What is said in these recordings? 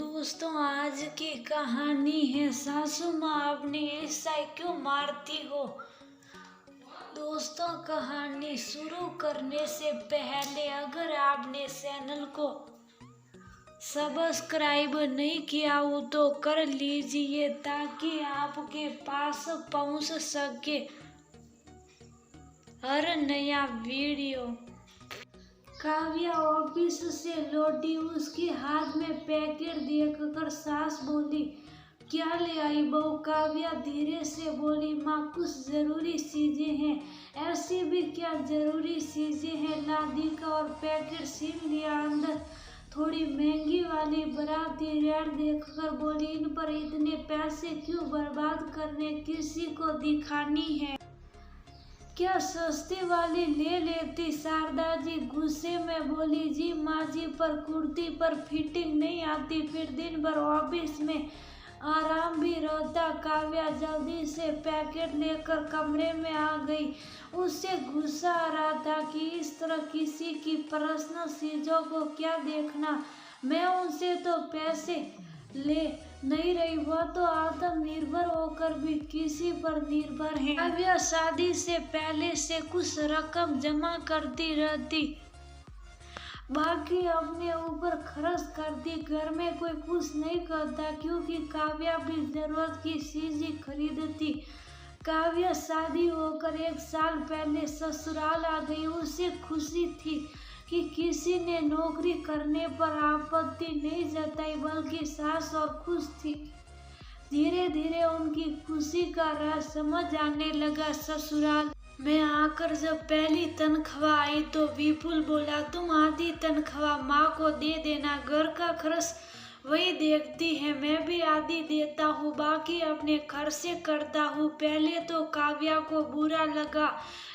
दोस्तों, आज की कहानी है सासू माँ अपनी ऐसा क्यों मारती हो। दोस्तों, कहानी शुरू करने से पहले अगर आपने चैनल को सब्सक्राइब नहीं किया हो तो कर लीजिए ताकि आपके पास पहुंच सके हर नया वीडियो। काव्या ऑफिस से लौटी, उसके हाथ में पैकेट देखकर सास बोली, क्या ले आई बहू। काव्या धीरे से बोली, माँ कुछ जरूरी चीजें हैं। ऐसी भी क्या जरूरी चीजें हैं। लादी का और पैकेट छीन लिया। अंदर थोड़ी महंगी वाली बराती रेड देखकर बोली, इन पर इतने पैसे क्यों बर्बाद करने, किसी को दिखानी है क्या, सस्ती वाली ले लेती। शारदा जी गुस्से में बोली, जी माँ जी, पर कुर्ती पर फिटिंग नहीं आती, फिर दिन भर ऑफिस में आराम भी रहता। काव्या जल्दी से पैकेट लेकर कमरे में आ गई। उससे गुस्सा आ रहा था कि इस तरह किसी की पर्सनल चीजों को क्या देखना। मैं उनसे तो पैसे ले नहीं रही, वह तो आत्मनिर्भर होकर भी किसी पर निर्भर है। काव्या शादी से पहले से कुछ रकम जमा करती रहती, बाकी अपने ऊपर खर्च करती। घर में कोई कुछ नहीं करता क्योंकि काव्या भी जरूरत की चीजें खरीदती। काव्या शादी होकर 1 साल पहले ससुराल आ गई। उसे खुशी थी कि किसी ने नौकरी करने पर आपत्ति नहीं जताई, बल्कि सास और खुश थी। धीरे धीरे उनकी खुशी का राज समझ आने लगा। ससुराल में आकर जब पहली तनख्वाह आई तो विपुल बोला, तुम आधी तनख्वाह माँ को दे देना, घर का खर्च वही देखती है, मैं भी आधी देता हूँ, बाकी अपने खर्चे करता हूँ। पहले तो काव्या को बुरा लगा,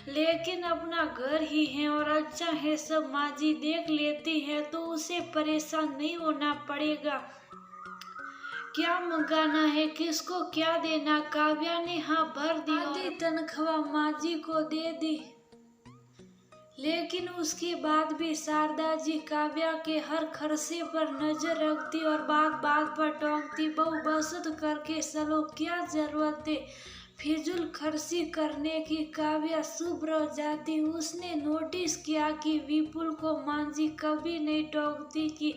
लेकिन अपना घर ही है और अच्छा है, सब माँ जी देख लेती है तो उसे परेशान नहीं होना पड़ेगा। क्या मंगाना है, किसको क्या देना। काव्या ने हाँ भर दी, आधी तनख्वाह माँ जी को दे दी। लेकिन उसके बाद भी शारदा जी काव्या के हर खर्चे पर नजर रखती और बात बात पर टोकती, बहू बचत करके चलो, क्या जरूरत है फिजूल खर्ची करने की। काव्या चुप रह जाती। उसने नोटिस किया कि विपुल को माँ जी कभी नहीं टोकती कि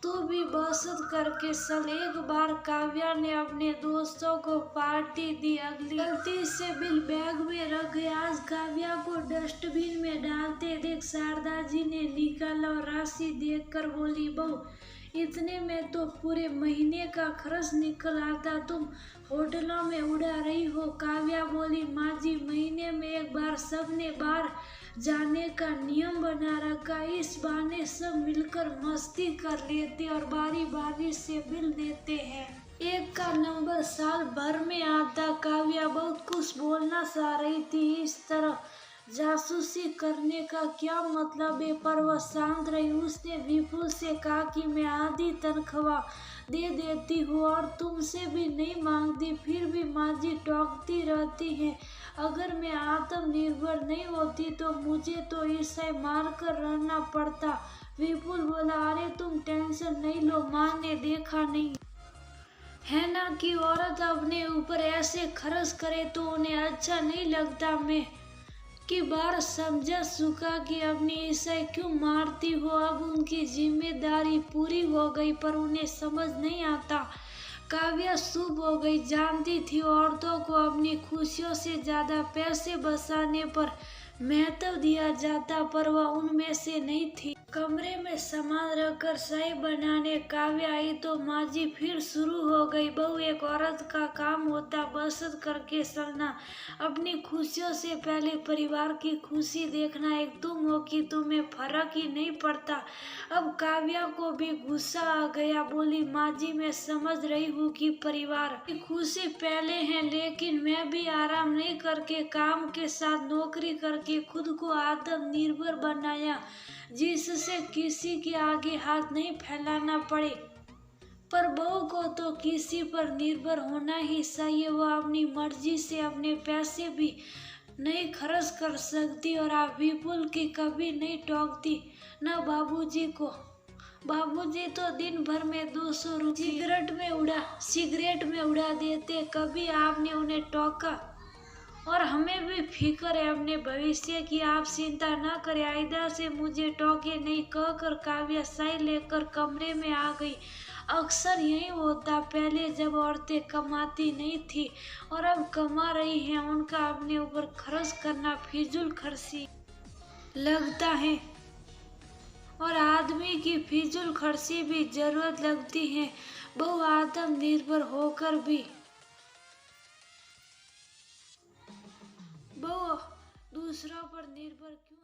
तू भी बचत करके चल। एक बार काव्या ने अपने दोस्तों को पार्टी दी, अगली गलती से बिल बैग में रख गया। आज काव्या को डस्टबिन में डालते देख शारदा जी ने निकाला और राशि देखकर बोली, बहू इतने में तो पूरे महीने का खर्च निकल आता, तुम होटलों में उड़ा रही हो। काव्या बोली, माँ जी महीने में एक बार सबने बाहर जाने का नियम बना रखा, इस बहाने सब मिलकर मस्ती कर लेते और बारी बारी से बिल देते हैं। एक का नंबर साल भर में आता। काव्या बहुत कुछ बोलना चाह रही थी, इस तरह जासूसी करने का क्या मतलब है, पर वह शांत रही। उसने विपुल से कहा कि मैं आधी तनख्वाह दे देती हूँ और तुमसे भी नहीं मांगती, फिर भी माँ जी टोकती रहती हैं। अगर मैं आत्मनिर्भर नहीं होती तो मुझे तो इसे मार कर रहना पड़ता। विपुल बोला, अरे तुम टेंशन नहीं लो, माँ ने देखा नहीं है ना कि औरत अपने ऊपर ऐसे खर्च करे तो उन्हें अच्छा नहीं लगता। मैं की बार समझा चुका कि अपनी इसे क्यों मारती हो। अब उनकी जिम्मेदारी पूरी हो गई, पर उन्हें समझ नहीं आता। काव्या शुभ हो गई, जानती थी औरतों को अपनी खुशियों से ज्यादा पैसे बचाने पर महत्व दिया जाता, पर वह उनमें से नहीं थी। कमरे में सामान रखकर चाय बनाने काव्या आई तो माँ जी फिर शुरू हो गई, बहू एक औरत का काम होता बचत करके चलना, अपनी खुशियों से पहले परिवार की खुशी देखना। एक तुम हो कि तुम्हें फर्क ही नहीं पड़ता। अब काव्या को भी गुस्सा आ गया, बोली, माँ जी मैं समझ रही हूँ कि परिवार की खुशी पहले है, लेकिन मैं भी आराम नहीं करके काम के साथ नौकरी करके खुद को आत्मनिर्भर बनाया, जिससे किसी के आगे हाथ नहीं फैलाना पड़े। पर बहू को तो किसी पर निर्भर होना ही चाहिए। वह अपनी मर्जी से अपने पैसे भी नहीं खर्च कर सकती और आप विपुल की कभी नहीं टोकती, न बाबूजी को। बाबूजी तो दिन भर में 200 रुपये सिगरेट में उड़ा देते। कभी आपने उन्हें टोका? और हमें भी फिक्र है अपने भविष्य की, आप चिंता न करें। आयदा से मुझे टोके नहीं, कहकर काव्या साई लेकर कमरे में आ गई। अक्सर यही होता, पहले जब औरतें कमाती नहीं थी और अब कमा रही हैं, उनका अपने ऊपर खर्च करना फिजूल खर्ची लगता है। और आदमी की फिजूल खर्ची भी जरूरत लगती है, बहु आत्मनिर्भर होकर भी। बहु दूसरों पर निर्भर क्यों